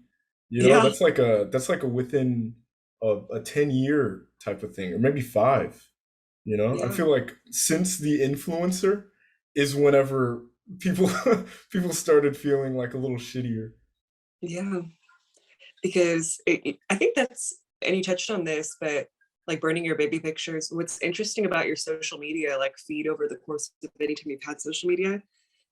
You know,
Yeah.
that's like a within a 10-year type of thing, or maybe 5. You know, I
Yeah.
feel like since the influencer is whenever people people started feeling like a little shittier.
Yeah. Because I think that's, and you touched on this, but like burning your baby pictures, what's interesting about your social media, like feed over the course of any time you've had social media,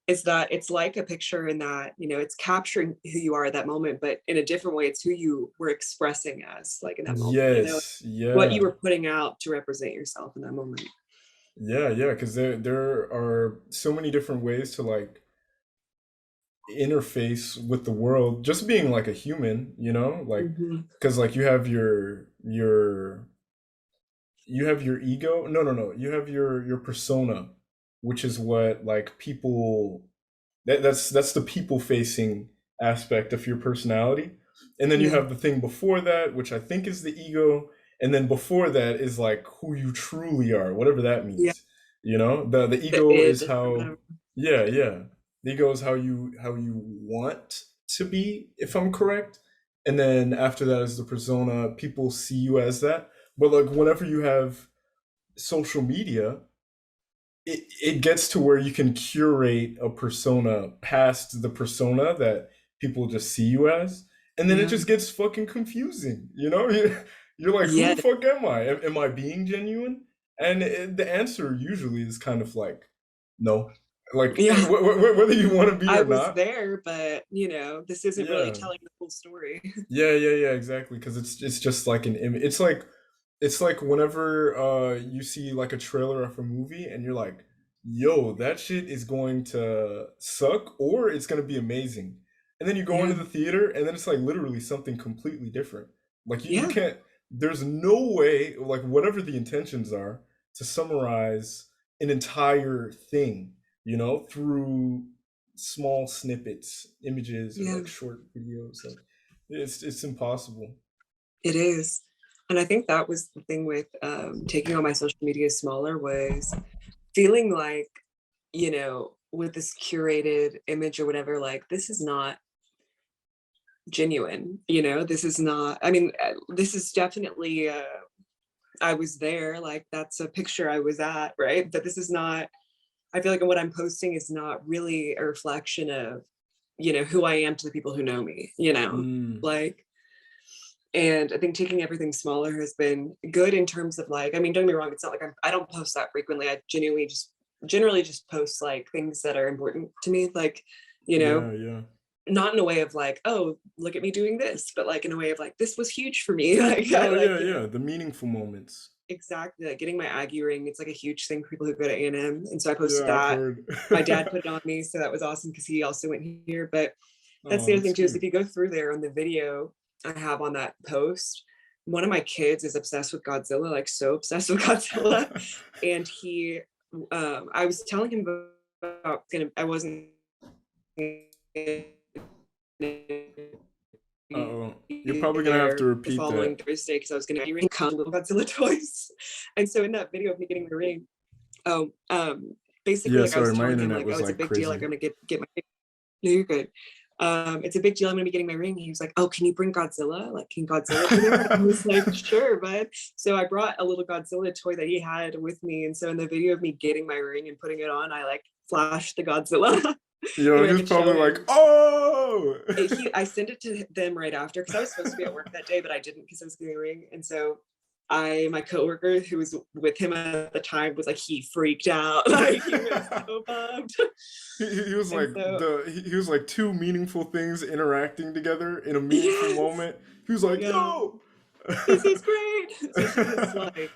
is that it's like a picture in that, it's capturing who you are at that moment, but in a different way, it's who you were expressing as like in that moment,
Yes,
what you
yeah.
were putting out to represent yourself in that moment.
Yeah, yeah, because there are so many different ways to like interface with the world. Just being like a human, you know, like
Hmm.
because like you have your ego. No, no, no. You have your persona, which is what like people that's the people facing aspect of your personality. And then you
Yeah.
have the thing before that, which I think is the ego, and then before that is like who you truly are, whatever that
Yeah.
means. You know, the
The
ego is
id or
how
whatever.
yeah, yeah. The ego is how you want to be, if I'm correct. And then after that is the persona. People see you as that. But like whenever you have social media, it gets to where you can curate a persona past the persona that people just see you as, and then it
Yeah.
just gets fucking confusing, you know. You're like, who
Yeah.
the fuck am I? Am I being genuine? And the answer usually is kind of like no, like
Yeah.
whether you want to be
I
or
was
not.
there, but this isn't really
Yeah,
telling the full story.
yeah, yeah, yeah, exactly. Because it's just like an image. It's like whenever you see like a trailer of a movie and you're like, yo, that shit is going to suck or it's going to be amazing. And then you go
Yeah.
into the theater and then it's like literally something completely different. Like you
Yeah.
can't there's no way like whatever the intentions are to summarize an entire thing, you know, through small snippets, images or
Yeah.
like short videos. Like it's impossible.
It is. And I think that was the thing with taking on my social media smaller was feeling like, with this curated image or whatever, like this is not genuine, this is not, I mean, this is definitely, I was there, like that's a picture I was at, right? But this is not, I feel like what I'm posting is not really a reflection of, who I am to the people who know me,
Mm.
like, And I think taking everything smaller has been good in terms of like, I mean, don't get me wrong, it's not like I don't post that frequently. I genuinely just generally just post like things that are important to me, like, you know,
Yeah, yeah.
not in a way of like, oh, look at me doing this, but like in a way of like, this was huge for me. Like, I
Oh,
like,
yeah, yeah. The meaningful moments.
exactly, like getting my Aggie ring. It's like a huge thing for people who go to A&M. And so I posted
Yeah, I've
that.
heard.
My dad put it on me, so that was awesome because he also went here. But that's
Oh,
the other
that's
thing too, is if
cute.
you go through there on the video I have on that post, one of my kids is obsessed with Godzilla, like so obsessed with Godzilla. And he I was telling him about I wasn't
Uh-oh. You're
be
probably gonna have to
there the
repeat
following
that.
Thursday because I was gonna come little Godzilla toys. And so in that video of me getting the ring, oh, basically
Yeah,
like I was
sorry, my
telling him
internet
like, oh,
was
it's a
like
big deal. Like
crazy.
I'm gonna get my no, you're good. It's a big deal. I'm gonna be getting my ring. He was like, oh, can you bring Godzilla? Like, can Godzilla be there? I was like, sure, bud. So I brought a little Godzilla toy that he had with me. And so in the video of me getting my ring and putting it on, I like flashed the Godzilla. That
Yo,
way
he
I
was
could show
probably like,
him.
"Oh!"
I sent it to them right after because I was supposed to be at work that day, but I didn't because I was getting a ring. And so my coworker who was with him at the time was like, he freaked out. Like he was so bummed.
He was
And
like
so
he was like two meaningful things interacting together in a meaningful
yes,
moment. He was like,
yeah,
"Yo!"
this is great. Especially because like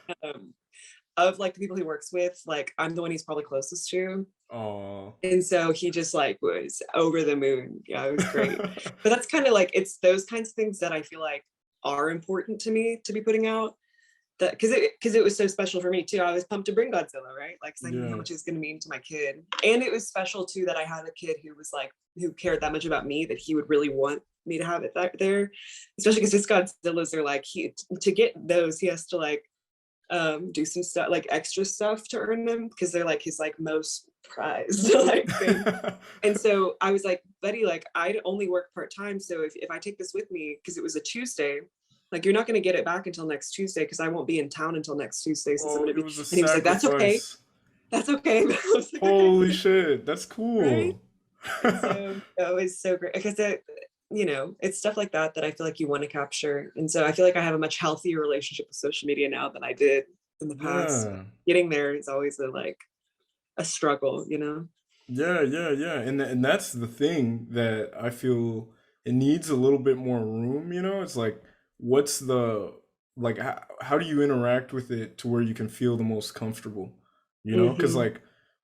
of like the people he works with, like I'm the one he's probably closest to.
Aw.
And so he just like was over the moon. Yeah, it was great. But that's kind of like it's those kinds of things that I feel like are important to me to be putting out. That because it was so special for me too. I was pumped to bring Godzilla, right? Like 'cause I knew how
Yeah.
much it was gonna mean to my kid. And it was special too that I had a kid who was like who cared that much about me that he would really want me to have it there. Especially because his Godzillas are like he to get those, he has to like do some stuff like extra stuff to earn them because they're like his like most prized like thing. And so I was like, buddy, like I only work part-time. So if I take this with me, because it was a Tuesday, like you're not going to get it back until next Tuesday because I won't be in town until next Tuesday since I'm
Oh,
going
it
to be.
was a
And he was like, that's okay.
sacrifice.
That's okay. I was like, okay,
Holy shit, that's
right.
cool.
And so it was so great because it's stuff like that that I feel like you want to capture. And so I feel like I have a much healthier relationship with social media now than I did in the past.
Yeah.
Getting there is always a struggle, you know?
Yeah, yeah, yeah. And that's the thing that I feel it needs a little bit more room, you know? It's like what's the like how do you interact with it to where you can feel the most comfortable, you know? 'Cause
Hmm.
like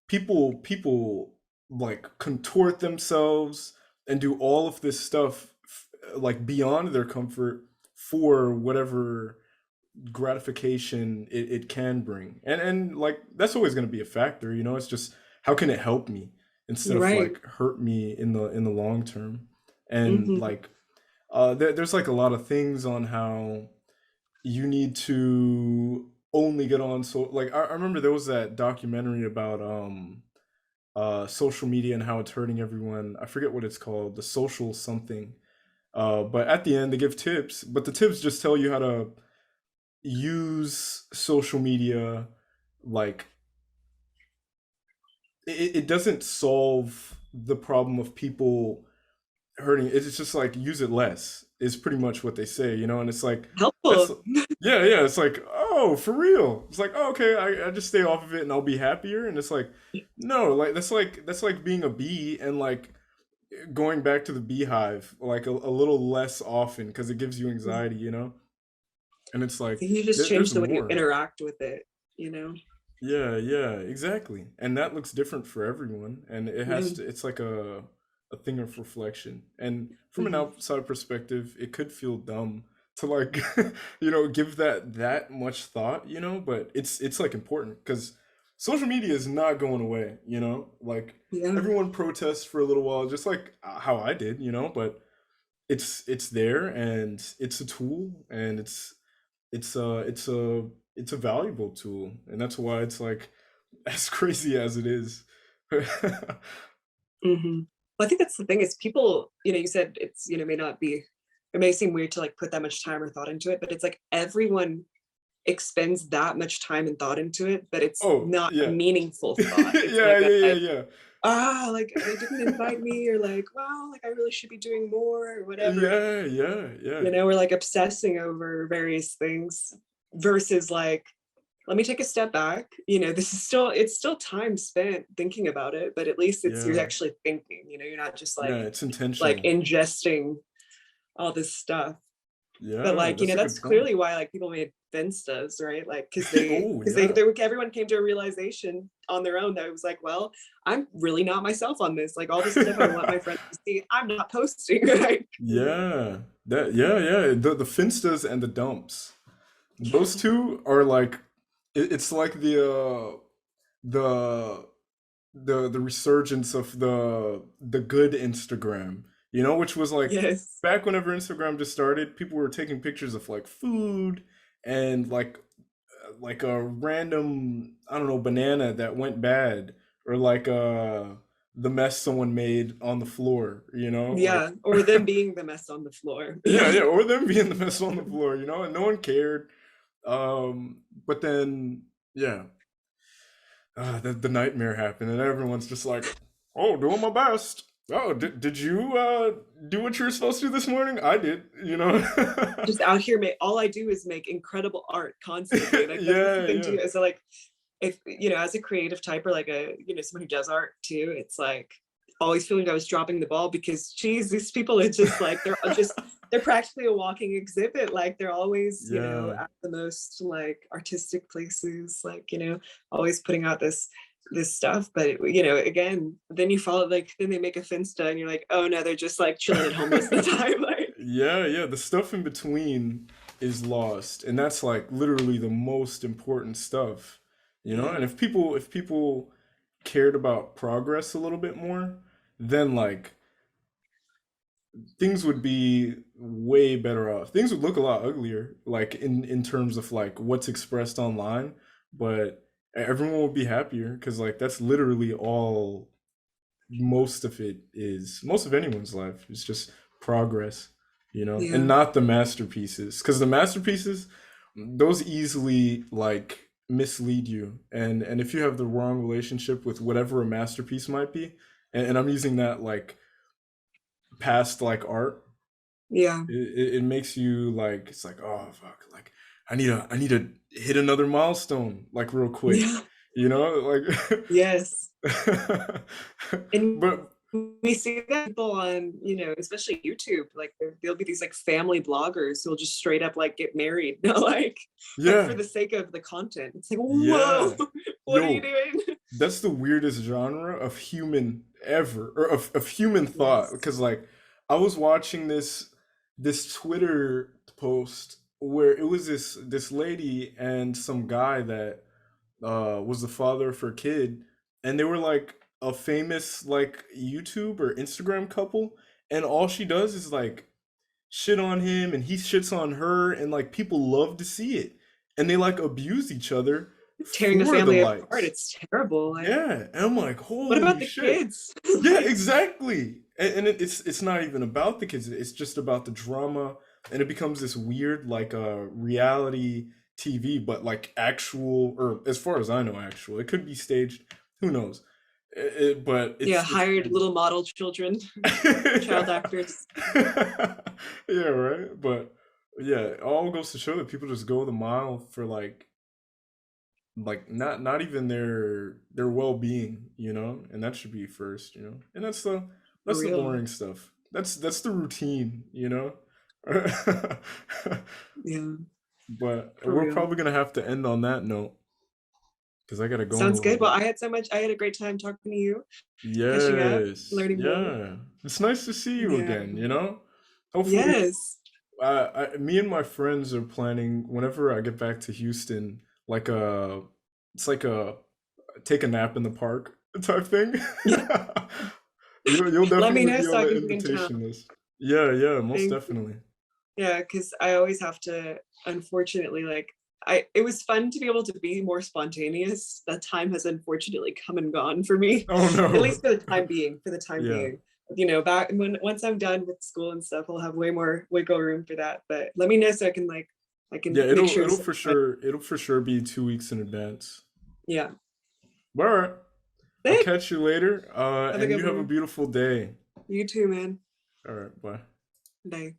people like contort themselves and do all of this stuff like beyond their comfort for whatever gratification it can bring, and like that's always going to be a factor, you know. It's just how can it help me instead of
Right.
like hurt me in the long term. And
Hmm.
like there's like a lot of things on how you need to only get on. So like I remember there was that documentary about social media and how it's hurting everyone. I forget what it's called, the social something. But at the end they give tips, but the tips just tell you how to use social media like it doesn't solve the problem of people hurting. It's just like use it less is pretty much what they say, you know. And it's like that's
Helpful.
yeah, yeah, it's like, oh, for real. It's like, oh, okay, I just stay off of it and I'll be happier. And it's like, no, like that's like being a bee and like going back to the beehive like a little less often because it gives you anxiety, you know. And it's like
You just change
there's
the way you
more.
interact with it, you know?
Yeah, yeah, exactly. And that looks different for everyone. And it
Yeah.
has to, it's like a thing of reflection. And from an
Hmm.
outside perspective, it could feel dumb to like, you know, give that much thought, you know, but it's like important because social media is not going away, you know? Like
Yeah.
everyone protests for a little while, just like how I did, you know, but it's there and it's a tool and it's a valuable tool, and that's why it's like as crazy as it is.
Hmm. Well, I think that's the thing is people, you said it may not be, it may seem weird to like put that much time or thought into it, but it's like everyone expends that much time and thought into it, but it's
Oh,
not a
yeah.
meaningful thought. It's
Yeah,
like
yeah,
a
yeah,
like,
yeah.
ah, like they didn't invite me, or like, wow, like I really should be doing more or whatever.
Yeah, yeah, yeah.
You know, we're like obsessing over various things versus like, let me take a step back. You know, this is still, it's still time spent thinking about it, but at least it's, you're
Yeah.
actually thinking, you know, you're not just
Yeah, it's
like
intentional.
ingesting all this stuff. But
Yeah,
like, you
that's
know,
a good
that's
point.
clearly why like people made Finstas, right? Like, they
Oh,
because they
yeah.
they everyone came to a realization on their own that it was like, well, I'm really not myself on this. Like all this stuff I want my friends to see, I'm not posting, right? You know?
Yeah. That yeah, yeah. The Finstas and the dumps. Those two are like it's like the the resurgence of the good Instagram, you know, which was like
Yes.
back whenever Instagram just started, people were taking pictures of like food and like a random, I don't know, banana that went bad, or like the mess someone made on the floor, you know, like
Yeah. Or them being the mess on the floor.
yeah,
Yeah.
yeah, or them being the mess on the floor, you know, and no one cared. But then yeah, the nightmare happened, and everyone's just like, "Oh, doing my best." Oh, did you do what you were supposed to do this morning? I did, you know.
Just out here, all I do is make incredible art constantly. Like that's the
Yeah,
thing
yeah,
too. So like, if you know, as a creative type, or like a, you know, someone who does art too, it's like always feeling like I was dropping the ball, because geez, these people are just like, they're practically a walking exhibit. Like they're always, you know,
yeah,
at the most like artistic places, like, you know, always putting out this stuff. But you know, again, then you follow, like then they make a Finsta and you're like, oh no, they're just like chilling at home most of the time. Like
yeah, yeah. The stuff in between is lost, and that's like literally the most important stuff, you know.
yeah,
And if people cared about progress a little bit more, then like things would be way better off. Things would look a lot uglier, like in terms of like what's expressed online, but everyone would be happier because like that's literally all most of it is. Most of anyone's life is just progress, you know, and
yeah,
not the masterpieces. Because the masterpieces, those easily like mislead you, and if you have the wrong relationship with whatever a masterpiece might be, and I'm using that like past like art,
yeah,
it makes you like it's like, oh fuck, like I need to hit another milestone like real quick,
yeah,
you know, like
yes. And
but
we see that people on, you know, especially YouTube, like there'll be these like family bloggers who'll just straight up like get married, like for
yeah,
the sake of the content. It's like, whoa,
yeah,
what are you
yo,
doing?
that's the weirdest genre of human ever, or of human thought,
Yes.
because like I was watching this Twitter post where it was this lady and some guy that was the father of her kid, and they were like a famous like YouTube or Instagram couple, and all she does is like shit on him, and he shits on her, and like people love to see it, and they like abuse each other
Tearing a
for the
family apart.
likes.
It's terrible. Like,
Yeah, and I'm like,
what about
holy
the
shit.
kids?
Yeah,
Like,
exactly. And it's not even about the kids. It's just about the drama, and it becomes this weird like reality TV, but like actual, or as far as I know, actual. It could be staged. Who knows? But
yeah,
it's
hired
crazy.
little model children, child
Yeah.
actors.
Yeah, right. But yeah, it all goes to show that people just go the mile for like not even their well-being, you know, and that should be first, you know, and
For
that's the
real.
boring stuff. That's the routine, you know.
Yeah,
But
for
we're
real.
probably gonna have to end on that note because I gotta go in a
Sounds
little
good. Well,
bit.
I had a great time talking to you, catching up,
Yes,
learning more.
yeah, it's nice to see you
Yeah.
again, you know. Hopefully
Yes.
me and my friends are planning whenever I get back to Houston, like it's like a take a nap in the park type thing.
Yeah.
You'll
Let me
definitely
know
be
so
on
I
the
can bring in town.
invitation list. Yeah, yeah, most
Thank you.
definitely.
Yeah, because I always have to, unfortunately, like it was fun to be able to be more spontaneous. That time has unfortunately come and gone for me,
Oh
at
no.
least for the time being. For the time
Yeah.
being, you know, back when once I'm done with school and stuff, I'll have way more wiggle room for that. But let me know so I can like I can
Yeah,
make
it'll
sure to
it'll
say,
for sure it'll for sure be 2 weeks in advance.
yeah.
All right. I'll
Thanks.
catch you later.
Have a
And
good
you have a
one.
beautiful day.
You too, man.
All right, bye.
Bye.